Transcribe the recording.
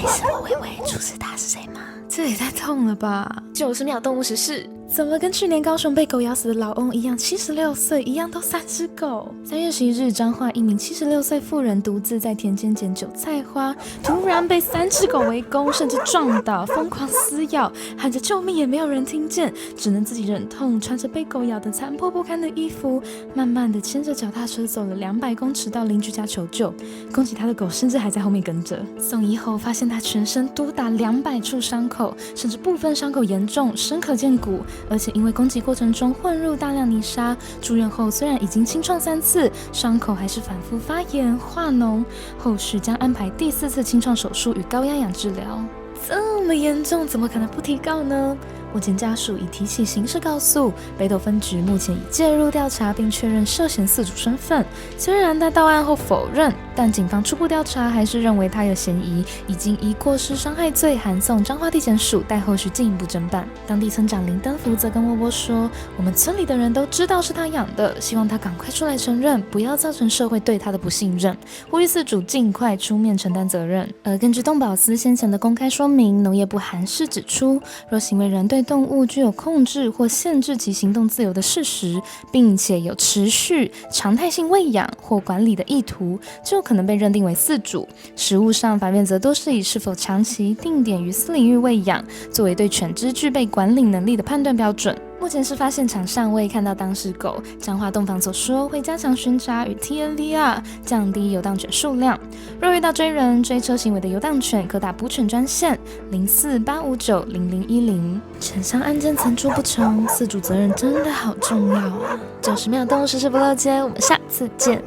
没事，我微微。出事大是谁吗？这也太痛了吧！90秒动物时事。怎么跟去年高雄被狗咬死的老翁一样，76岁，一样都3只狗？3月11日，彰化一名76岁妇人独自在田间捡韭菜花，突然被3只狗围攻，甚至撞倒，疯狂撕咬，喊着救命也没有人听见，只能自己忍痛穿着被狗咬得残破不堪的衣服，慢慢的牵着脚踏车走了200公尺到邻居家求救。恭喜他的狗甚至还在后面跟着。送医后发现他全身多达200处伤口，甚至部分伤口严重，深可见骨。而且因为攻击过程中混入大量泥沙，住院后虽然已经清创3次，伤口还是反复发炎化脓，后续将安排第4次清创手术与高压氧治疗。这么严重，怎么可能不提告呢？目前家属已提起刑事告诉，北斗分局目前已介入调查，并确认涉嫌饲主身份。虽然他到案后否认，但警方初步调查还是认为他有嫌疑，已经以过失伤害罪函送彰化地检署，待后续进一步侦办。当地村长林登福则跟波波说：“我们村里的人都知道是他养的，希望他赶快出来承认，不要造成社会对他的不信任，呼吁饲主尽快出面承担责任。”而根据动保司先前的公开说明，农业部函释指出，若行为人对动物具有控制或限制其行动自由的事实，并且有持续、常态性喂养或管理的意图，就可能被认定为饲主。实务上，法院则多是以是否长期定点于私领域喂养，作为对犬只具备管理能力的判断标准。目前事发现场尚未看到当事狗，彰化动防所说会加强巡查与 TNVR， 降低游荡犬数量。若遇到追人、追车行为的游荡犬，可打捕犬专线04-859-0010。犬伤案件层出不穷，饲主责任真的好重要啊！90秒动物实时不漏接，我们下次见。